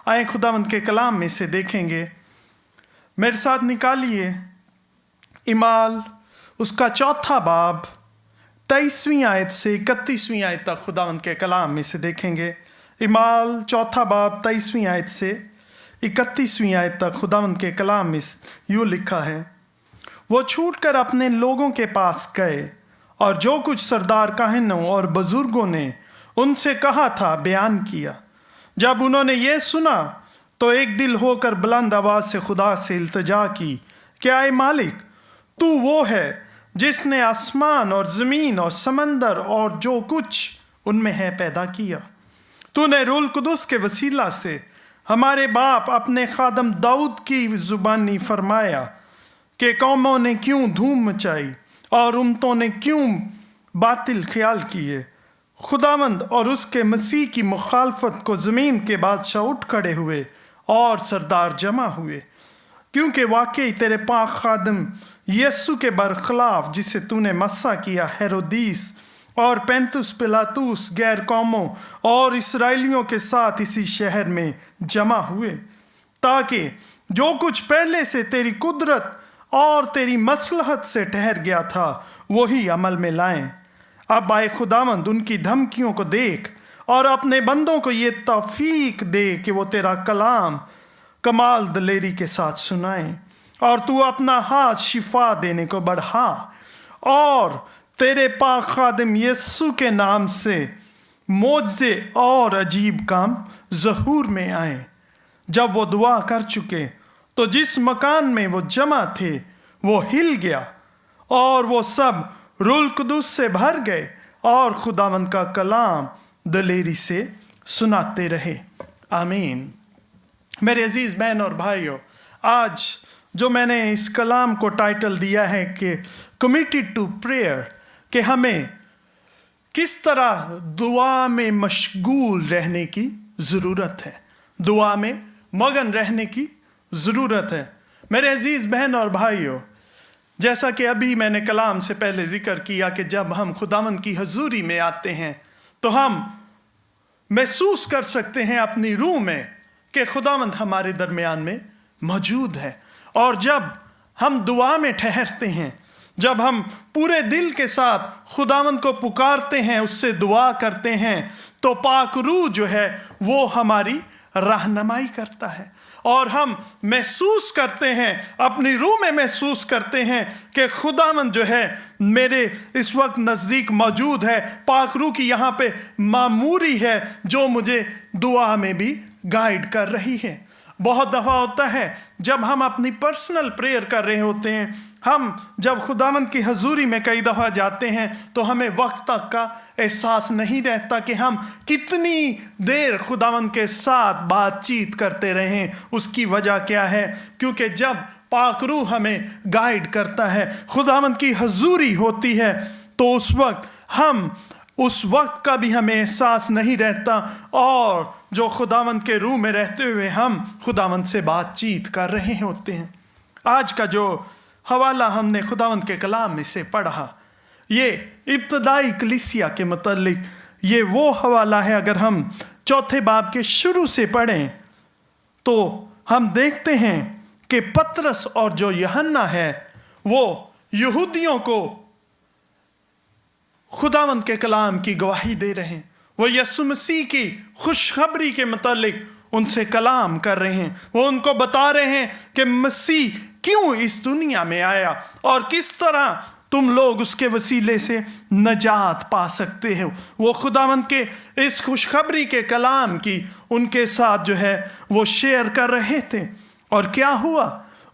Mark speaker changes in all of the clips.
Speaker 1: आए खुदावंद के कलाम में से देखेंगे। मेरे साथ निकालिए इमाल उसका 4 बाब 23वीं आयत से 31वीं आयत तक खुदावंद के कलाम में से देखेंगे। इमाल 4 बाब 23वीं आयत से 31वीं आयत तक खुदावंद के कलाम में यूँ लिखा है, वो छूटकर अपने लोगों के पास गए और जो कुछ सरदार काहनों और बुजुर्गों ने उनसे कहा था बयान किया। जब उन्होंने ये सुना तो एक दिल होकर बुलंद आवाज़ से खुदा से इल्तिजा की, क्या ए मालिक, तू वो है जिसने आसमान और ज़मीन और समंदर और जो कुछ उनमें है पैदा किया। तूने रूल कुदुस के वसीला से हमारे बाप अपने खादम दाऊद की ज़ुबानी फरमाया कि कौमों ने क्यों धूम मचाई और उम्मतों ने क्यों बातिल ख्याल किए। खुदावंद और उसके मसीह की मुखालफत को ज़मीन के बादशाह उठ खड़े हुए और सरदार जमा हुए, क्योंकि वाकई तेरे पाक खादम यस्सु के बरखिलाफ जिसे तूने मस्सा किया हेरोदीस और पेंतुस पिलातुस गैर कौमों और इसराइलियों के साथ इसी शहर में जमा हुए, ताकि जो कुछ पहले से तेरी कुदरत और तेरी मसलहत से ठहर गया था वही अमल में लाएं। अब आए खुदावंद उनकी धमकियों को देख और अपने बंदों को ये तौफीक दे कि वो तेरा कलाम कमाल दलेरी के साथ सुनाएं, और तू अपना हाथ शिफा देने को बढ़ा और तेरे पाक खादिम यस्सु के नाम से मोज़े और अजीब काम ज़हूर में आए। जब वो दुआ कर चुके तो जिस मकान में वो जमा थे वो हिल गया और वो सब रूल कुदुस से भर गए और खुदावंद का कलाम दलेरी से सुनाते रहे। आमीन। मेरे अजीज़ बहन और भाइयों, आज जो मैंने इस कलाम को टाइटल दिया है कि कमिटेड टू प्रेयर, कि हमें किस तरह दुआ में मशगूल रहने की ज़रूरत है, दुआ में मगन रहने की ज़रूरत है। मेरे अजीज़ बहन और भाइयों, जैसा कि अभी मैंने कलाम से पहले ज़िक्र किया कि जब हम खुदावंद की हजूरी में आते हैं तो हम महसूस कर सकते हैं अपनी रूह में कि खुदावंद हमारे दरमियान में मौजूद है। और जब हम दुआ में ठहरते हैं, जब हम पूरे दिल के साथ खुदावंद को पुकारते हैं, उससे दुआ करते हैं, तो पाक रूह जो है वो हमारी रहनुमाई करता है और हम महसूस करते हैं, अपनी रूह में महसूस करते हैं कि खुदावंद जो है मेरे इस वक्त नज़दीक मौजूद है। पाक रूह की यहाँ पे मामूरी है जो मुझे दुआ में भी गाइड कर रही है। बहुत दफ़ा होता है जब हम अपनी पर्सनल प्रेयर कर रहे होते हैं, हम जब खुदावंद की हजूरी में कई दफ़ा जाते हैं तो हमें वक्त तक का एहसास नहीं रहता कि हम कितनी देर खुदावंद के साथ बातचीत करते रहें। उसकी वजह क्या है? क्योंकि जब पाक रूह हमें गाइड करता है, खुदावंद की हजूरी होती है, तो उस वक्त का भी हमें एहसास नहीं रहता और जो खुदावंद के रूह में रहते हुए हम खुदावंद से बातचीत कर रहे होते हैं। आज का जो हवाला हमने खुदावंद के कलाम में से पढ़ा, ये इब्तदाई कलीसिया के मुतालिक ये वो हवाला है। अगर हम 4 बाब के शुरू से पढ़ें तो हम देखते हैं कि पतरस और जो यूहन्ना है वो यहूदियों को खुदावंद के कलाम की गवाही दे रहे हैं। वो यीशु मसीह की खुशखबरी के मुतालिक उनसे कलाम कर रहे हैं। वो उनको बता रहे हैं कि मसीह क्यों इस दुनिया में आया और किस तरह तुम लोग उसके वसीले से नजात पा सकते हो। वो खुदावंद के इस खुशखबरी के कलाम की उनके साथ जो है वो शेयर कर रहे थे। और क्या हुआ?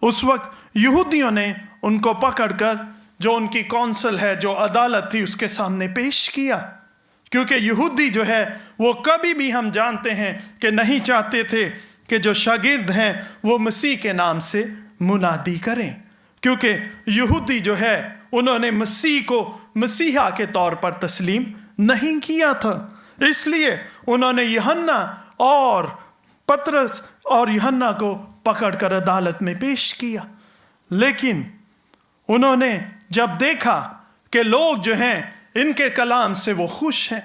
Speaker 1: उस वक्त यहूदियों ने उनको पकड़कर जो उनकी कौंसल है, जो अदालत थी, उसके सामने पेश किया, क्योंकि यहूदी जो है वो कभी भी हम जानते हैं कि नहीं चाहते थे कि जो शागिर्द हैं वो मसीह के नाम से मुनादी करें, क्योंकि यहूदी जो है उन्होंने मसीह को मसीहा के तौर पर तस्लीम नहीं किया था। इसलिए उन्होंने यूहन्ना और पतरस और यूहन्ना को पकड़कर अदालत में पेश किया। लेकिन उन्होंने जब देखा कि लोग जो हैं इनके कलाम से वो खुश हैं,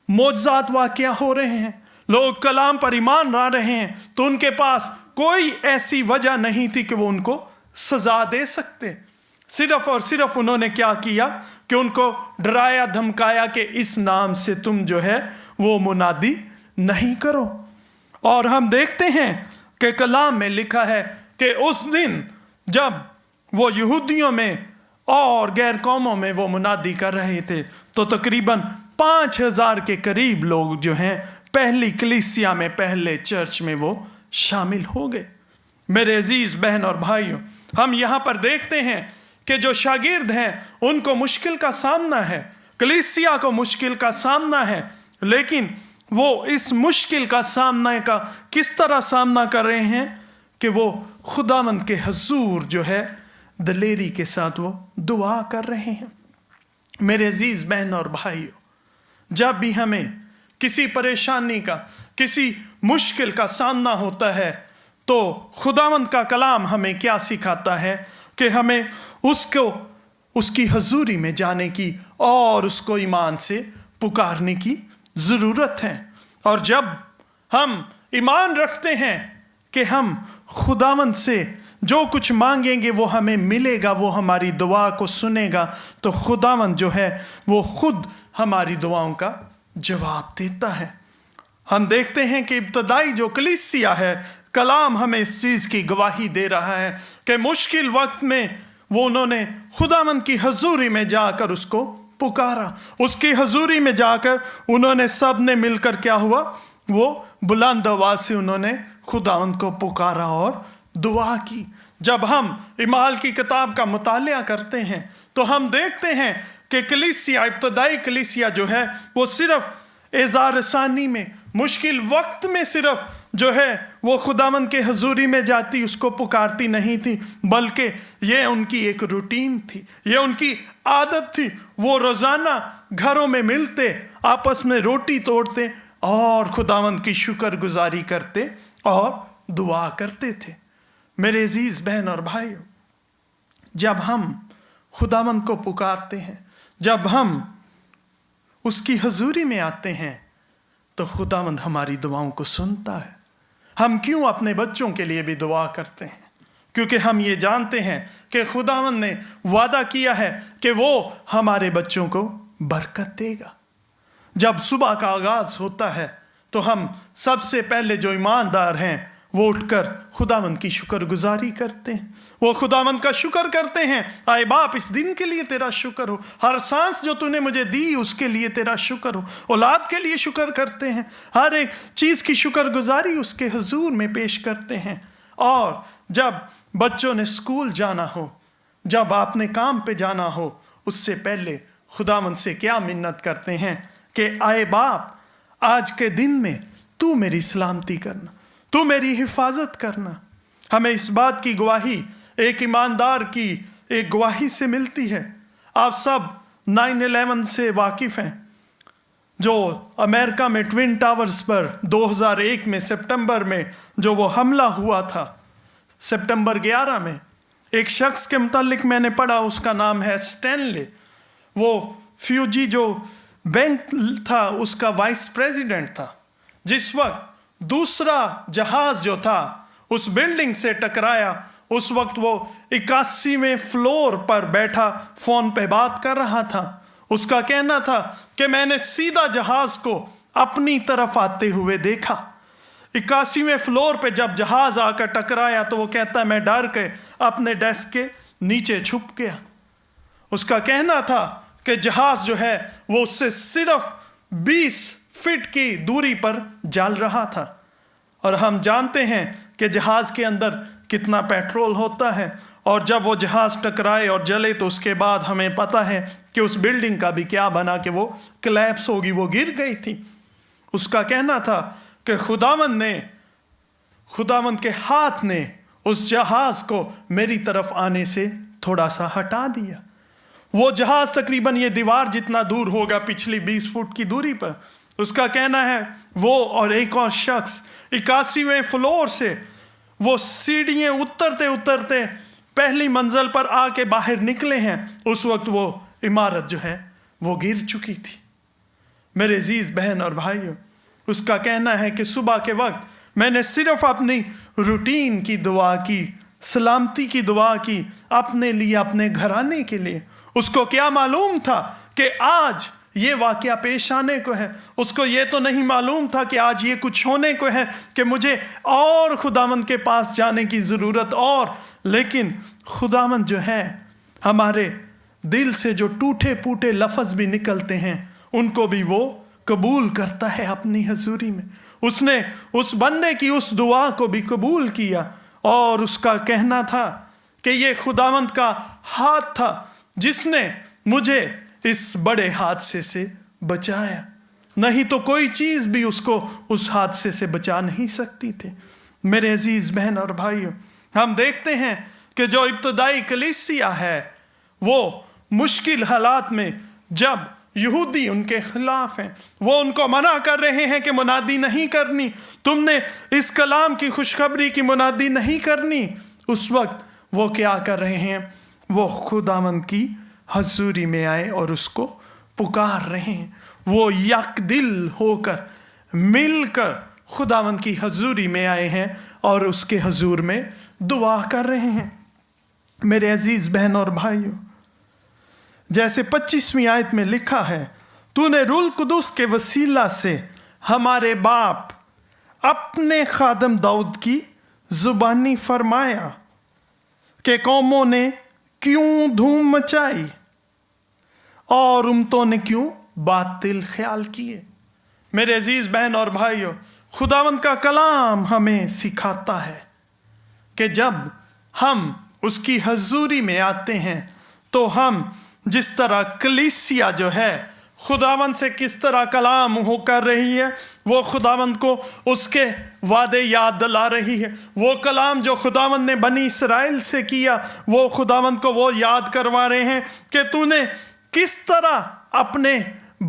Speaker 1: मौजज़ात वाक़या हो रहे हैं, लोग कलाम पर ईमान ला रहे हैं, तो उनके पास कोई ऐसी वजह नहीं थी कि वो उनको सजा दे सकते। सिर्फ और सिर्फ उन्होंने क्या किया कि उनको डराया धमकाया कि इस नाम से तुम जो है वो मुनादी नहीं करो। और हम देखते हैं कि कलाम में लिखा है कि उस दिन जब वो यहूदियों में और गैर कौमों में वो मुनादी कर रहे थे, तो तकरीबन 5000 के करीब लोग जो हैं पहली कलीसिया में, पहले चर्च में वो शामिल हो गए। मेरे अजीज बहन और भाइयों, हम यहाँ पर देखते हैं कि जो शागिर्द हैं उनको मुश्किल का सामना है, कलीसिया को मुश्किल का सामना है, लेकिन वो इस मुश्किल का सामना का किस तरह सामना कर रहे हैं कि वो खुदावंद के हुजूर जो है दलेरी के साथ वो दुआ कर रहे हैं। मेरे अजीज बहन और भाइयों, जब भी हमें किसी परेशानी का, किसी मुश्किल का सामना होता है, तो खुदावंद का कलाम हमें क्या सिखाता है कि हमें उसको उसकी हजूरी में जाने की और उसको ईमान से पुकारने की ज़रूरत है। और जब हम ईमान रखते हैं कि हम खुदावंद से जो कुछ मांगेंगे वो हमें मिलेगा, वो हमारी दुआ को सुनेगा, तो खुदावंद जो है वो खुद हमारी दुआओं का जवाब देता है। हम देखते हैं कि इब्तदाई जो कलीसिया है, कलाम हमें इस चीज़ की गवाही दे रहा है कि मुश्किल वक्त में वो उन्होंने खुदावंद की हजूरी में जाकर उसको पुकारा। उसकी हजूरी में जाकर उन्होंने सब ने मिलकर क्या हुआ, वो बुलंद आवाज से उन्होंने खुदावंद को पुकारा और दुआ की। जब हम इमाल की किताब का मुतालिया करते हैं तो हम देखते हैं कि कलीसिया, इब्तदाई कलीसिया जो है वो सिर्फ एज़ार सानी में, मुश्किल वक्त में सिर्फ जो है वो खुदावंद के हजूरी में जाती, उसको पुकारती नहीं थी, बल्कि ये उनकी एक रूटीन थी, ये उनकी आदत थी। वो रोज़ाना घरों में मिलते, आपस में रोटी तोड़ते और खुदावंद की शुक्रगुजारी करते और दुआ करते थे। मेरे अजीज बहन और भाइयों, जब हम खुदावंद को पुकारते हैं, जब हम उसकी हजूरी में आते हैं, तो खुदावंद हमारी दुआओं को सुनता है। हम क्यों अपने बच्चों के लिए भी दुआ करते हैं? क्योंकि हम ये जानते हैं कि खुदावंद ने वादा किया है कि वो हमारे बच्चों को बरकत देगा। जब सुबह का आगाज होता है तो हम सबसे पहले जो ईमानदार हैं वो उठकर खुदावंद की शुक्रगुजारी करते हैं, वो खुदावंद का शुक्र करते हैं। आए बाप, इस दिन के लिए तेरा शुक्र हो, हर सांस जो तूने मुझे दी उसके लिए तेरा शुक्र हो। औलाद के लिए शुक्र करते हैं, हर एक चीज़ की शुक्रगुजारी उसके हुजूर में पेश करते हैं। और जब बच्चों ने स्कूल जाना हो, जब आपने काम पे जाना हो, उससे पहले खुदावंद से क्या मिन्नत करते हैं कि आए बाप, आज के दिन में तू मेरी सलामती करना, तू मेरी हिफाजत करना। हमें इस बात की गवाही एक ईमानदार की एक गवाही से मिलती है। आप सब 9/11 से वाकिफ़ हैं, जो अमेरिका में ट्विन टावर्स पर 2001 में सितंबर में जो वो हमला हुआ था, सितंबर 11 में। एक शख्स के मुतालिक मैंने पढ़ा, उसका नाम है स्टैनले। वो फ्यूजी जो बैंक था उसका वाइस प्रेसिडेंट था। जिस वक्त दूसरा जहाज जो था उस बिल्डिंग से टकराया, उस वक्त वो 81वें फ्लोर पर बैठा फोन पे बात कर रहा था। उसका कहना था कि मैंने सीधा जहाज को अपनी तरफ आते हुए देखा। 81वें फ्लोर पे जब जहाज आकर टकराया तो वो कहता है मैं डर के अपने डेस्क के नीचे छुप गया। उसका कहना था कि जहाज जो है वो उससे सिर्फ 20 फीट की दूरी पर जल रहा था। और हम जानते हैं कि जहाज के अंदर कितना पेट्रोल होता है, और जब वो जहाज टकराए और जले तो उसके बाद हमें पता है कि उस बिल्डिंग का भी क्या बना, कि वो कोलैप्स होगी, वो गिर गई थी। उसका कहना था कि खुदावंद के हाथ ने उस जहाज को मेरी तरफ आने से थोड़ा सा हटा दिया। वो जहाज तकरीबन ये दीवार जितना दूर होगा, पिछली 20 फुट की दूरी पर। उसका कहना है वो और एक और शख्स 81वें फ्लोर से वो सीढ़ियाँ उतरते उतरते पहली मंजिल पर आके बाहर निकले हैं। उस वक्त वो इमारत जो है वो गिर चुकी थी। मेरे अजीज बहन और भाइयों, اس کا کہنا ہے کہ صبح کے وقت میں نے صرف اپنی روٹین کی دعا کی، سلامتی کی دعا کی اپنے لیے، اپنے گھرانے کے لیے۔ اس کو کیا معلوم تھا کہ آج یہ واقعہ پیش آنے کو ہے؟ اس کو یہ تو نہیں معلوم تھا کہ آج یہ کچھ ہونے کو ہے کہ مجھے اور خداوند کے پاس جانے کی ضرورت اور۔ لیکن خداوند جو ہے ہمارے دل سے جو ٹوٹے پوٹے لفظ بھی نکلتے ہیں ان کو بھی وہ قبول کرتا ہے اپنی حضوری میں۔ اس نے اس بندے کی اس دعا کو بھی قبول کیا، اور اس کا کہنا تھا کہ یہ خداوند کا ہاتھ تھا جس نے مجھے اس بڑے حادثے سے بچایا، نہیں تو کوئی چیز بھی اس کو اس حادثے سے بچا نہیں سکتی تھی۔ میرے عزیز بہن اور بھائیوں، ہم دیکھتے ہیں کہ جو ابتدائی کلیسیا ہے وہ مشکل حالات میں جب یہودی ان کے خلاف ہیں، وہ ان کو منع کر رہے ہیں کہ منادی نہیں کرنی، تم نے اس کلام کی خوشخبری کی منادی نہیں کرنی، اس وقت وہ کیا کر رہے ہیں؟ وہ خداوند کی حضوری میں آئے اور اس کو پکار رہے ہیں۔ وہ یک دل ہو کر مل کر خداوند کی حضوری میں آئے ہیں اور اس کے حضور میں دعا کر رہے ہیں۔ میرے عزیز بہن اور بھائیوں، جیسے 25ویں آیت میں لکھا ہے، تو نے روح القدس کے وسیلہ سے ہمارے باپ اپنے خادم داؤد کی زبانی فرمایا کہ قوموں نے کیوں دھوم مچائی اور امتوں نے کیوں باطل خیال کیے۔ میرے عزیز بہن اور بھائیوں، خداوند کا کلام ہمیں سکھاتا ہے کہ جب ہم اس کی حضوری میں آتے ہیں تو ہم جس طرح کلیسیا جو ہے خداوند سے کس طرح کلام ہو کر رہی ہے، وہ خداوند کو اس کے وعدے یاد دلا رہی ہے۔ وہ کلام جو خداوند نے بنی اسرائیل سے کیا وہ خداوند کو وہ یاد کروا رہے ہیں کہ تو نے کس طرح اپنے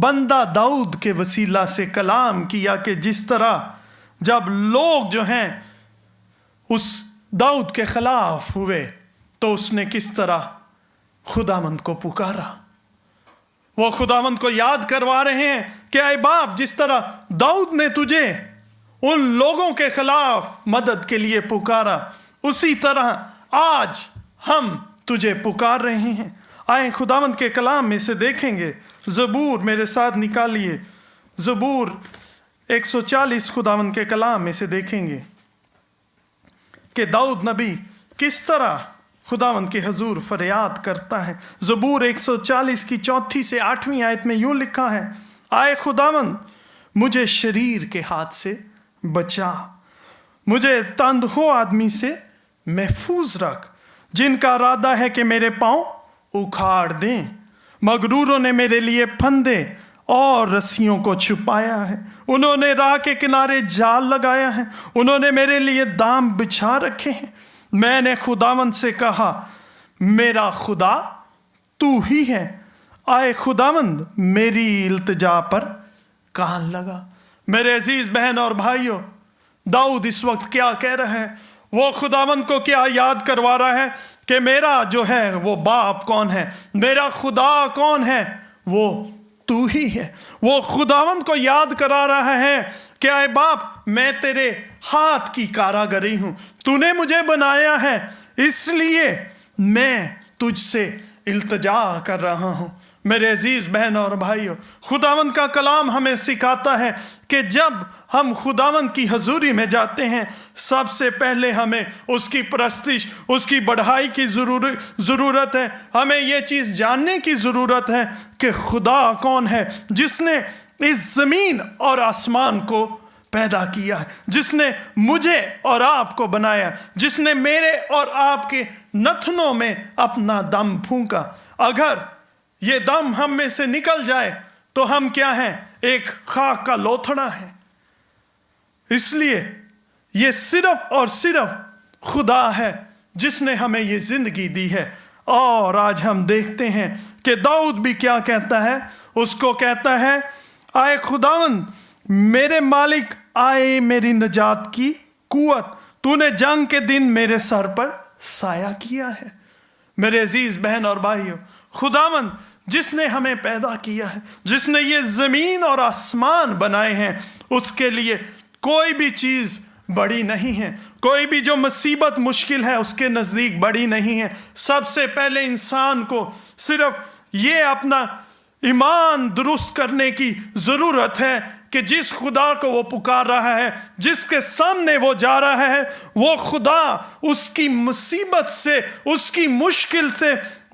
Speaker 1: بندہ داؤد کے وسیلہ سے کلام کیا، کہ جس طرح جب لوگ جو ہیں اس داؤد کے خلاف ہوئے تو اس نے کس طرح خداوند کو پکارا۔ وہ خداوند کو یاد کروا رہے ہیں کہ اے باپ، جس طرح داؤد نے تجھے ان لوگوں کے خلاف مدد کے لیے پکارا، اسی طرح آج ہم تجھے پکار رہے ہیں۔ آئیں خداوند کے کلام میں سے دیکھیں گے۔ زبور میرے ساتھ نکالیے، زبور 140 خداوند کے کلام میں سے دیکھیں گے کہ داؤد نبی کس طرح خداوند کے حضور فریاد کرتا ہے۔ زبور 140 کی 4 سے 8 آیت میں یوں لکھا ہے، آئے خداوند مجھے شریر کے ہاتھ سے بچا، مجھے تند ہو آدمی سے محفوظ رکھ، جن کا ارادہ ہے کہ میرے پاؤں اکھاڑ دیں۔ مغروروں نے میرے لیے پھندے اور رسیوں کو چھپایا ہے، انہوں نے راہ کے کنارے جال لگایا ہے، انہوں نے میرے لیے دام بچھا رکھے ہیں۔ میں نے خداوند سے کہا، میرا خدا تو ہی ہے، آئے خداوند میری التجا پر کان لگا۔ میرے عزیز بہن اور بھائیوں، داؤد اس وقت کیا کہہ رہا ہے؟ وہ خداوند کو کیا یاد کروا رہا ہے کہ میرا جو ہے وہ باپ کون ہے، میرا خدا کون ہے؟ وہ تو ہی ہے۔ وہ خداوند کو یاد کرا رہا ہے کہ اے باپ، میں تیرے ہاتھ کی کاراگری ہوں، تو نے مجھے بنایا ہے، اس لیے میں تجھ سے التجا کر رہا ہوں۔ میرے عزیز بہن اور بھائیوں، خداوند کا کلام ہمیں سکھاتا ہے کہ جب ہم خداوند کی حضوری میں جاتے ہیں، سب سے پہلے ہمیں اس کی پرستش، اس کی بڑھائی کی ضرورت ہے۔ ہمیں یہ چیز جاننے کی ضرورت ہے کہ خدا کون ہے، جس نے اس زمین اور آسمان کو پیدا کیا ہے، جس نے مجھے اور آپ کو بنایا، جس نے میرے اور آپ کے نتنوں میں اپنا دم پھونکا۔ اگر یہ دم ہم میں سے نکل جائے تو ہم کیا ہیں؟ ایک خاک کا لوتھڑا ہے۔ اس لیے یہ صرف اور صرف خدا ہے جس نے ہمیں یہ زندگی دی ہے۔ اور آج ہم دیکھتے ہیں کہ داؤد بھی کیا کہتا ہے؟ اس کو کہتا ہے، آئے خداوند میرے مالک، آئے میری نجات کی قوت، تو نے جنگ کے دن میرے سر پر سایہ کیا ہے۔ میرے عزیز بہن اور بھائیوں، خداوند جس نے ہمیں پیدا کیا ہے، جس نے یہ زمین اور آسمان بنائے ہیں، اس کے لیے کوئی بھی چیز بڑی نہیں ہے، کوئی بھی جو مصیبت مشکل ہے اس کے نزدیک بڑی نہیں ہے۔ سب سے پہلے انسان کو صرف یہ اپنا ایمان درست کرنے کی ضرورت ہے کہ جس خدا کو وہ پکار رہا ہے، جس کے سامنے وہ جا رہا ہے، وہ خدا اس کی مصیبت سے، اس کی مشکل سے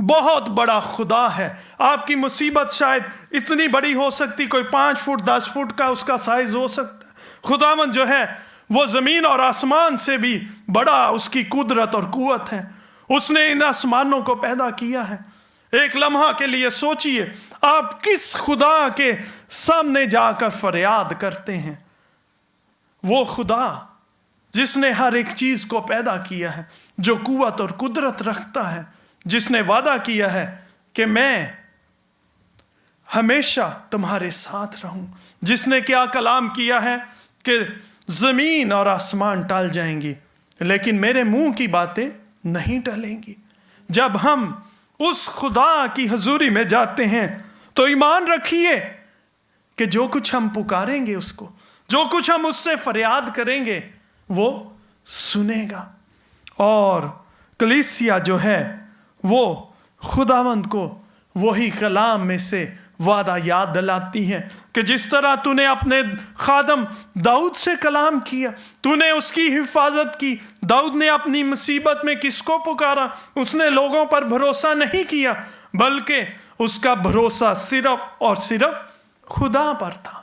Speaker 1: بہت بڑا خدا ہے۔ آپ کی مصیبت شاید اتنی بڑی ہو سکتی، کوئی 5 فٹ 10 فٹ کا اس کا سائز ہو سکتا ہے۔ خداوند جو ہے وہ زمین اور آسمان سے بھی بڑا اس کی قدرت اور قوت ہے۔ اس نے ان آسمانوں کو پیدا کیا ہے۔ ایک لمحہ کے لیے سوچئے، آپ کس خدا کے سامنے جا کر فریاد کرتے ہیں؟ وہ خدا جس نے ہر ایک چیز کو پیدا کیا ہے، جو قوت اور قدرت رکھتا ہے، جس نے وعدہ کیا ہے کہ میں ہمیشہ تمہارے ساتھ رہوں، جس نے کیا کلام کیا ہے کہ زمین اور آسمان ٹل جائیں گی لیکن میرے منہ کی باتیں نہیں ٹلیں گی۔ جب ہم اس خدا کی حضوری میں جاتے ہیں تو ایمان رکھیے کہ جو کچھ ہم پکاریں گے اس کو، جو کچھ ہم اس سے فریاد کریں گے وہ سنے گا۔ اور کلیسیا جو ہے وہ خداوند کو وہی کلام میں سے وعدہ یاد دلاتی ہے کہ جس طرح تو نے اپنے خادم داؤد سے کلام کیا، تو نے اس کی حفاظت کی۔ داؤد نے اپنی مصیبت میں کس کو پکارا؟ اس نے لوگوں پر بھروسہ نہیں کیا، بلکہ اس کا بھروسہ صرف اور صرف خدا پر تھا۔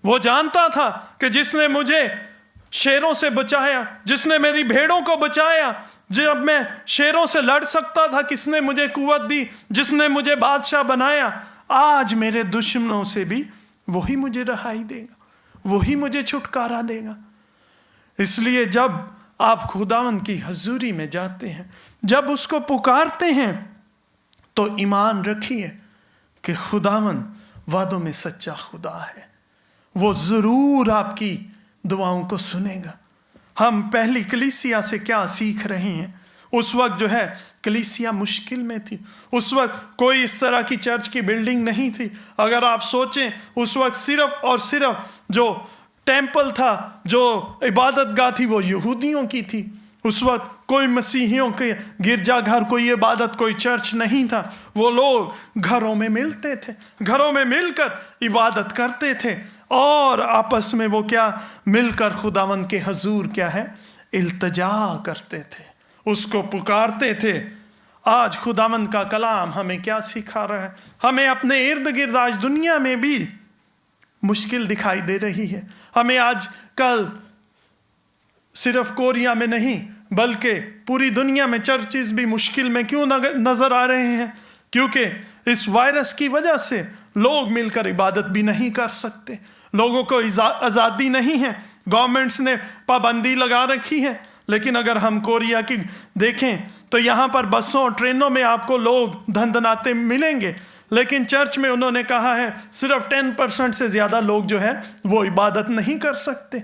Speaker 1: وہ جانتا تھا کہ جس نے مجھے شیروں سے بچایا، جس نے میری بھیڑوں کو بچایا، جب میں شیروں سے لڑ سکتا تھا، کس نے مجھے قوت دی، جس نے مجھے بادشاہ بنایا، آج میرے دشمنوں سے بھی وہی مجھے رہائی دے گا، وہی مجھے چھٹکارا دے گا۔ اس لیے جب آپ خداوند کی حضوری میں جاتے ہیں، جب اس کو پکارتے ہیں، تو ایمان رکھیے کہ خداوند وعدوں میں سچا خدا ہے، وہ ضرور آپ کی دعاؤں کو سنے گا۔ ہم پہلی کلیسیا سے کیا سیکھ رہے ہیں؟ اس وقت جو ہے کلیسیا مشکل میں تھی، اس وقت کوئی اس طرح کی چرچ کی بلڈنگ نہیں تھی۔ اگر آپ سوچیں اس وقت صرف اور صرف جو ٹیمپل تھا، جو عبادت گاہ تھی، وہ یہودیوں کی تھی۔ اس وقت کوئی مسیحیوں کے گرجا گھر، کوئی عبادت، کوئی چرچ نہیں تھا۔ وہ لوگ گھروں میں ملتے تھے، گھروں میں مل کر عبادت کرتے تھے، اور آپس میں وہ کیا مل کر خداوند کے حضور کیا ہے التجا کرتے تھے، اس کو پکارتے تھے۔ آج خداوند کا کلام ہمیں کیا سکھا رہا ہے؟ ہمیں اپنے ارد گرد آج دنیا میں بھی مشکل دکھائی دے رہی ہے۔ ہمیں آج کل صرف کوریا میں نہیں بلکہ پوری دنیا میں چرچز بھی مشکل میں کیوں نظر آ رہے ہیں؟ کیونکہ اس وائرس کی وجہ سے لوگ مل کر عبادت بھی نہیں کر سکتے، لوگوں کو آزادی نہیں ہے، گورنمنٹس نے پابندی لگا رکھی ہے۔ لیکن اگر ہم کوریا کی دیکھیں تو یہاں پر بسوں ٹرینوں میں آپ کو لوگ دھندناتے ملیں گے، لیکن چرچ میں انہوں نے کہا ہے صرف 10% سے زیادہ لوگ جو ہے وہ عبادت نہیں کر سکتے۔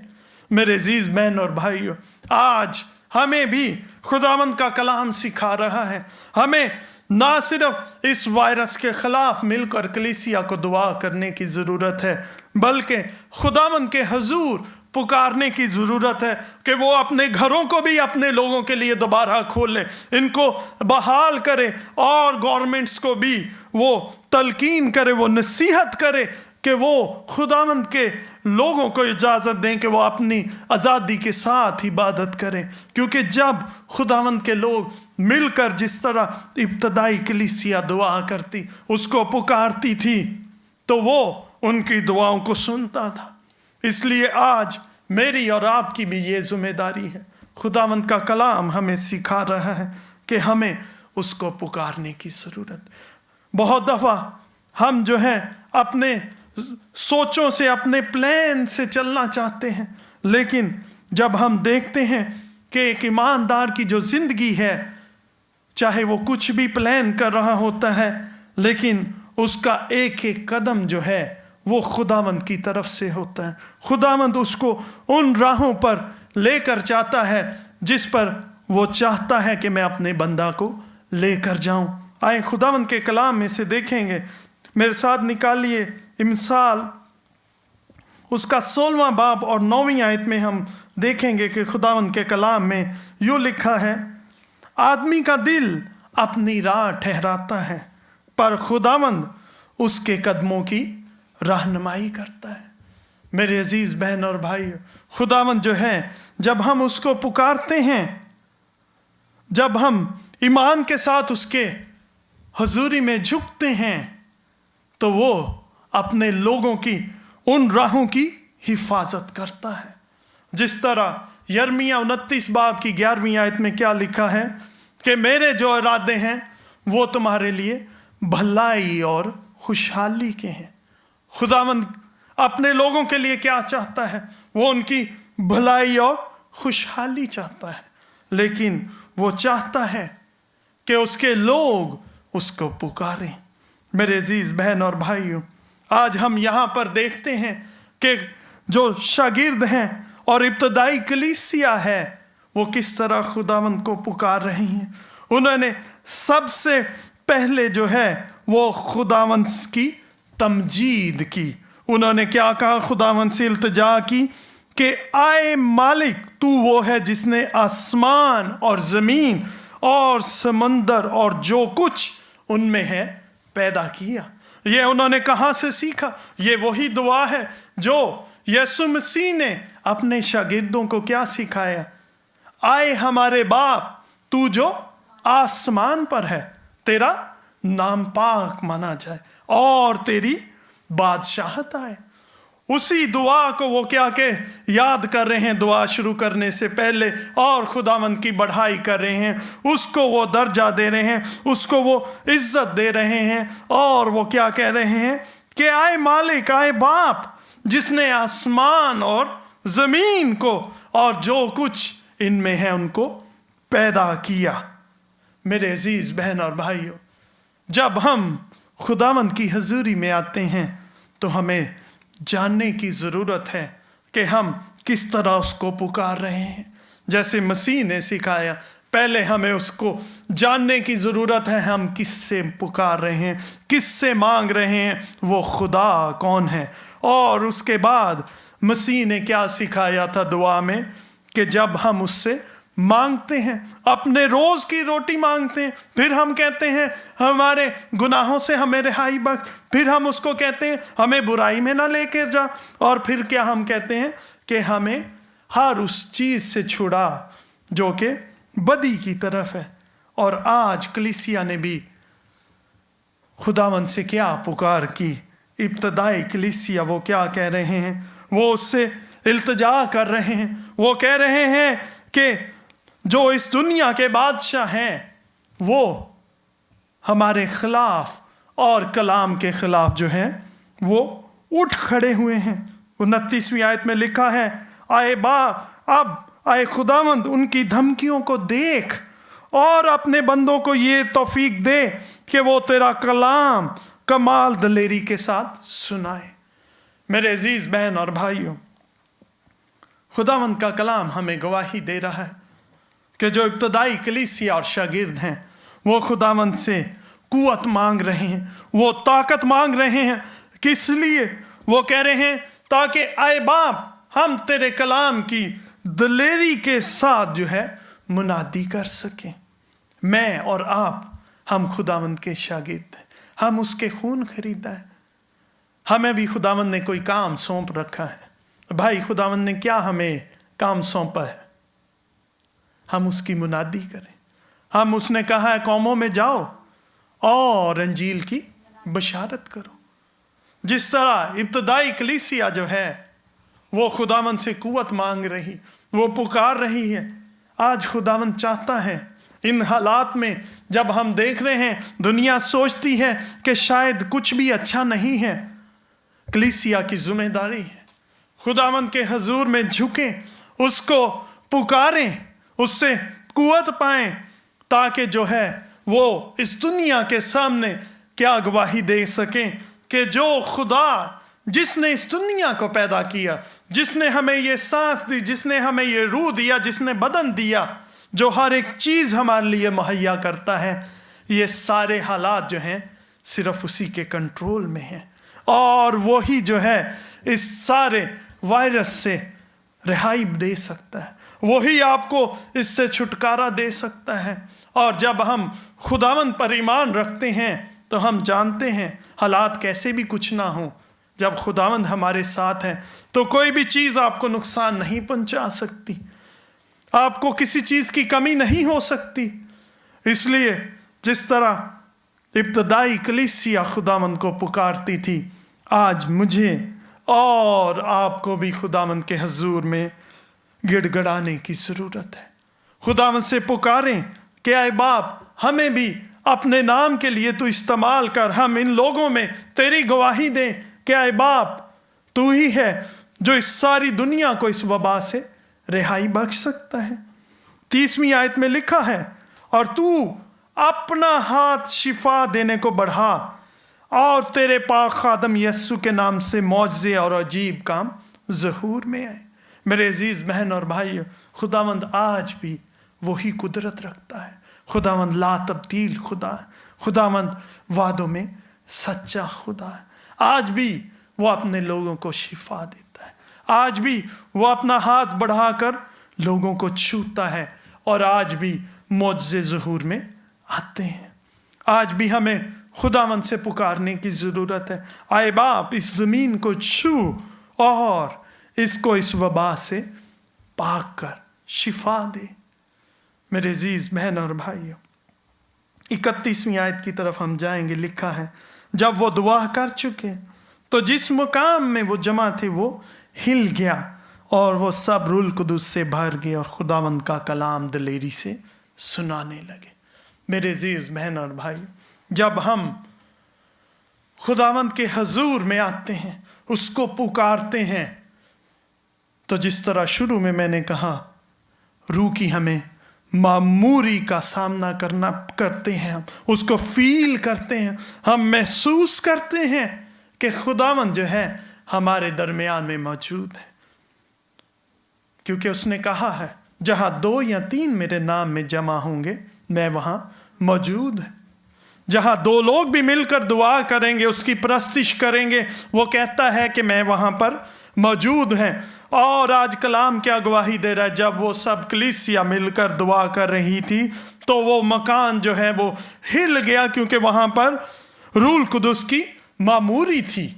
Speaker 1: میرے عزیز بہن اور بھائیو، آج ہمیں بھی خداوند کا کلام سکھا رہا ہے، ہمیں نہ صرف اس وائرس کے خلاف مل کر کلیسیا کو دعا کرنے کی ضرورت ہے، بلکہ خداوند کے حضور پکارنے کی ضرورت ہے کہ وہ اپنے گھروں کو بھی اپنے لوگوں کے لیے دوبارہ کھولے، ان کو بحال کرے، اور گورنمنٹس کو بھی وہ تلقین کرے، وہ نصیحت کرے کہ وہ خداوند کے لوگوں کو اجازت دیں کہ وہ اپنی آزادی کے ساتھ عبادت کریں۔ کیونکہ جب خداوند کے لوگ مل کر جس طرح ابتدائی کلیسیا دعا کرتی، اس کو پکارتی تھی، تو وہ ان کی دعاؤں کو سنتا تھا۔ اس لیے آج میری اور آپ کی بھی یہ ذمہ داری ہے، خداوند کا کلام ہمیں سکھا رہا ہے کہ ہمیں اس کو پکارنے کی ضرورت۔ بہت دفعہ ہم جو ہیں اپنے سوچوں سے، اپنے پلان سے چلنا چاہتے ہیں، لیکن جب ہم دیکھتے ہیں کہ ایک ایماندار کی جو زندگی ہے، چاہے وہ کچھ بھی پلان کر رہا ہوتا ہے، لیکن اس کا ایک ایک قدم جو ہے وہ خداوند کی طرف سے ہوتا ہے۔ خداوند اس کو ان راہوں پر لے کر چاہتا ہے جس پر وہ چاہتا ہے کہ میں اپنے بندہ کو لے کر جاؤں۔ آئیں خداوند کے کلام میں سے دیکھیں گے मेरे साथ निकालिए इमसाल उसका 16वां बाब और 9वीं आयत में हम देखेंगे कि खुदावंद के कलाम में यूँ लिखा है, आदमी का दिल अपनी राह ठहराता है पर खुदावंद उसके कदमों की रहनुमाई करता है। मेरे अजीज बहन और भाई, खुदावंद जो है, जब हम उसको पुकारते हैं, जब हम ईमान के साथ उसके हजूरी में झुकते हैं, तो वो अपने लोगों की उन राहों की हिफाजत करता है। जिस तरह यिर्मयाह 29 बाब की 11वीं आयत में क्या लिखा है कि मेरे जो इरादे हैं वो तुम्हारे लिए भलाई और खुशहाली के हैं। खुदावंद अपने लोगों के लिए क्या चाहता है? वो उनकी भलाई और खुशहाली चाहता है, लेकिन वो चाहता है कि उसके लोग उसको पुकारें। मेरे अजीज बहन और भाइयों, आज हम यहाँ पर देखते हैं कि जो शागिर्द हैं और इब्तदाई कलीसिया है, वो किस तरह खुदावंद को पुकार रही हैं। उन्होंने सबसे पहले जो है वो खुदावंद की तमजीद की। उन्होंने क्या कहा? खुदावंद से इल्तिजा की कि आए मालिक, तू वो है जिसने आसमान और ज़मीन और समंदर और जो कुछ उनमें है पैदा किया। ये उन्होंने कहाँ से सीखा? ये वही दुआ है जो यीशु मसीह ने अपने शागिर्दों को क्या सिखाया? आए हमारे बाप, तू जो आसमान पर है, तेरा नाम पाक माना जाए और तेरी बादशाहत आए। उसी दुआ को वो क्या के याद कर रहे हैं दुआ शुरू करने से पहले, और खुदावंद की बढ़ाई कर रहे हैं, उसको वो दर्जा दे रहे हैं, उसको वो इज्जत दे रहे हैं। और वो क्या कह रहे हैं कि आए मालिक, आए बाप, जिसने आसमान और ज़मीन को और जो कुछ इनमें है उनको पैदा किया। मेरे अजीज बहन और भाइयों, जब हम खुदावंद की हजूरी में आते हैं तो हमें जानने की ज़रूरत है कि हम किस तरह उसको पुकार रहे हैं। जैसे मसीह ने सिखाया, पहले हमें उसको जानने की ज़रूरत है, हम किससे पुकार रहे हैं, किससे मांग रहे हैं, वो खुदा कौन है। और उसके बाद मसीह ने क्या सिखाया था दुआ में कि जब हम उससे मांगते हैं, अपने रोज़ की रोटी मांगते हैं, फिर हम कहते हैं हमारे गुनाहों से हमें रिहाई बख्श, फिर हम उसको कहते हैं हमें बुराई में ना लेकर जा, और फिर क्या हम कहते हैं कि हमें हर उस चीज़ से छुड़ा जो कि बदी की तरफ है। और आज कलीसिया ने भी खुदावंद से क्या पुकार की? इब्तदाई कलीसिया वो क्या कह रहे हैं? वो उससे इल्तिजा कर रहे हैं। वो कह रहे हैं कि जो इस दुनिया के बादशाह हैं वो हमारे खिलाफ और कलाम के खिलाफ जो हैं वो उठ खड़े हुए हैं। 29वीं आयत में लिखा है, आए अब आए खुदावंद, उनकी धमकियों को देख और अपने बंदों को ये तौफीक दे कि वो तेरा कलाम कमाल दलेरी के साथ सुनाए। मेरे अजीज बहन और भाइयों, खुदावंद का कलाम हमें गवाही दे रहा है कि जो इब्तदाई कलीसिया और शागिर्द हैं वो खुदावंद से कुव्वत मांग रहे हैं, वो ताकत मांग रहे हैं। किस लिए? वो कह रहे हैं ताकि आए बाप, हम तेरे कलाम की दलेरी के साथ जो है मुनादी कर सकें। मैं और आप, हम खुदावंद के शागिर्द हैं, हम उसके खून खरीदा है। हमें भी खुदावंद ने कोई काम सौंप रखा है। भाई, खुदावंद ने क्या हमें काम सौंपा है? हम उसकी मुनादी करें। हम उसने कहा है कौमों में जाओ और अंजील की बशारत करो। जिस तरह इब्तदाई कलीसिया जो है वो खुदावंद से कुव्वत मांग रही, वो पुकार रही है, आज खुदावंद चाहता है इन हालात में जब हम देख रहे हैं दुनिया सोचती है कि शायद कुछ भी अच्छा नहीं है, कलीसिया की जिम्मेदारी है खुदावंद के हजूर में झुकें, उसको पुकारें, उससे कुव्वत पाएं, ताकि जो है वो इस दुनिया के सामने क्या गवाही दे सकें कि जो खुदा जिसने इस दुनिया को पैदा किया, जिसने हमें ये सांस दी, जिसने हमें ये रूह दिया, जिसने बदन दिया, जो हर एक चीज़ हमारे लिए मुहैया करता है, ये सारे हालात जो हैं सिर्फ उसी के कंट्रोल में है, और वही जो है इस सारे वायरस से रिहाई दे सकता है, वही आपको इससे छुटकारा दे सकता है। और जब हम खुदावंद पर ईमान रखते हैं तो हम जानते हैं हालात कैसे भी कुछ ना हो, जब खुदावंद हमारे साथ है तो कोई भी चीज़ आपको नुकसान नहीं पहुंचा सकती, आपको किसी चीज़ की कमी नहीं हो सकती। इसलिए जिस तरह इब्तदाई कलीसिया खुदावंद को पुकारती थी, आज मुझे और आपको भी खुदावंद के हजूर में गिड़गड़ाने की ज़रूरत है। खुदावंद से पुकारें कि ऐ बाप, हमें भी अपने नाम के लिए तू इस्तेमाल कर, हम इन लोगों में तेरी गवाही दें कि ऐ बाप, तू ही है जो इस सारी दुनिया को इस वबा से रिहाई बख्श सकता है। 30वीं आयत में लिखा है, और तू अपना हाथ शिफा देने को बढ़ा और तेरे पाक खादम यस्सु के नाम से मौजज़े और अजीब काम ज़हूर में आए। मेरे अजीज़ बहन और भाइयों, खुदावंद आज भी वही कुदरत रखता है। खुदावंद ला तब्दील खुदा है, खुदावंद वादों में सच्चा खुदा है। आज भी वो अपने लोगों को शिफा देता है, आज भी वो अपना हाथ बढ़ाकर लोगों को छूता है, और आज भी मौजज़े ज़हूर में आते हैं। आज भी हमें खुदावंद से पुकारने की ज़रूरत है, आए बाप इस ज़मीन को छू और इसको इस वबा से पाक कर शिफा दे। मेरे अजीज़ बहन और भाइयों, 31वीं आयत की तरफ हम जाएंगे। लिखा है, जब वो दुआ कर चुके तो जिस मुकाम में वो जमा थे वो हिल गया और वो सब रूल कुदूस से भर गए और खुदावंद का कलाम दिलेरी से सुनाने लगे। मेरे अजीज़ बहन और भाई, जब हम खुदावंद के हजूर में आते हैं, उसको पुकारते हैं, तो जिस तरह शुरू में मैंने कहा, रूह की हमें मामूरी का सामना करते हैं, हम उसको फील करते हैं, हम महसूस करते हैं कि खुदावंद जो है हमारे दरमियान में मौजूद है। क्योंकि उसने कहा है, जहाँ 2 या 3 मेरे नाम में जमा होंगे मैं वहाँ मौजूद है। जहाँ 2 लोग भी मिलकर दुआ करेंगे, उसकी परस्तिश करेंगे, वो कहता है कि मैं वहाँ पर मौजूद हैं। और आज कलाम क्या गवाही दे रहा है, जब वो सब कलीसिया मिलकर दुआ कर रही थी तो वो मकान जो है वो हिल गया, क्योंकि वहाँ पर रूल कुदुस की मामूरी थी।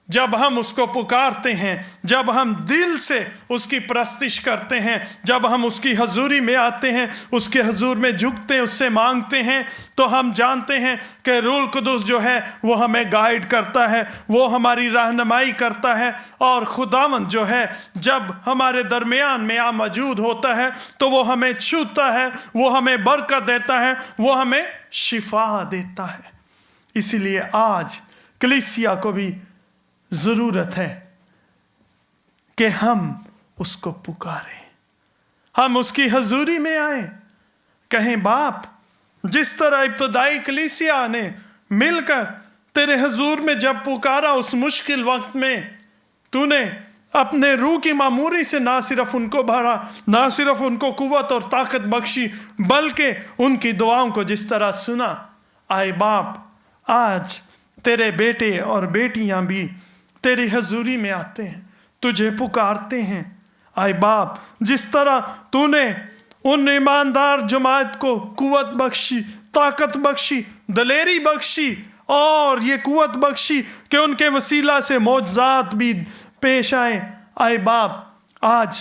Speaker 1: जब हम उसको पुकारते हैं, जब हम दिल से उसकी परस्तिश करते हैं, जब हम उसकी हजूरी में आते हैं, उसके हजूर में झुकते हैं, उससे मांगते हैं, तो हम जानते हैं कि रूल कुदुस जो है वो हमें गाइड करता है, वो हमारी रहनुमाई करता है। और खुदावंद जो है जब हमारे दरमियान में आ मौजूद होता है तो वो हमें छूता है, वो हमें बरकत देता है, वो हमें शिफा देता है। इसीलिए आज कलीसिया को भी ज़रूरत है कि हम उसको पुकारें, हम उसकी हजूरी में आए, कहें बाप, जिस तरह इब्तदाई कलीसिया ने मिलकर तेरे हजूर में जब पुकारा, उस मुश्किल वक्त में तूने अपने रूह की मामूरी से ना सिर्फ उनको भरा, ना सिर्फ उनको कुव्वत और ताकत बख्शी, बल्कि उनकी दुआओं को जिस तरह सुना। आए बाप, आज तेरे बेटे और बेटियां भी तेरी हजूरी में आते हैं, तुझे पुकारते हैं। आए बाप, जिस तरह तूने उन ईमानदार जमात को कुव्वत बख्शी, ताकत बख्शी, दलेरी बख्शी और ये कुव्वत बख्शी कि उनके वसीला से मौजज़ात भी पेश आए, आए बाप, आज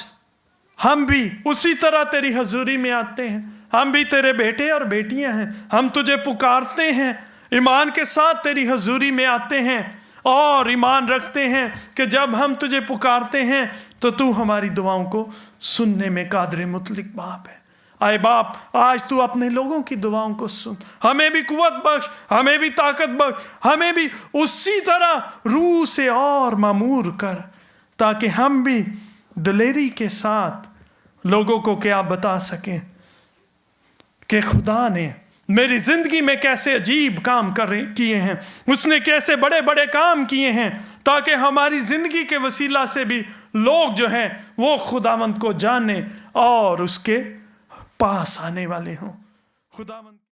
Speaker 1: हम भी उसी तरह तेरी हजूरी में आते हैं। हम भी तेरे बेटे और बेटियां हैं, हम तुझे पुकारते हैं, ईमान के साथ तेरी हजूरी में आते हैं और ईमान रखते हैं कि जब हम तुझे पुकारते हैं तो तू हमारी दुआओं को सुनने में कादिर मुतलक बाप है। आए बाप, आज तू अपने लोगों की दुआओं को सुन, हमें भी कुव्वत बख्श, हमें भी ताकत बख्श, हमें भी उसी तरह रूह से और मामूर कर, ताकि हम भी दलेरी के साथ लोगों को क्या बता सकें कि खुदा ने मेरी जिंदगी में कैसे अजीब काम किए हैं, उसने कैसे बड़े बड़े काम किए हैं, ताकि हमारी जिंदगी के वसीला से भी लोग जो हैं वो खुदावंद को जाने और उसके पास आने वाले हों। खुदावंद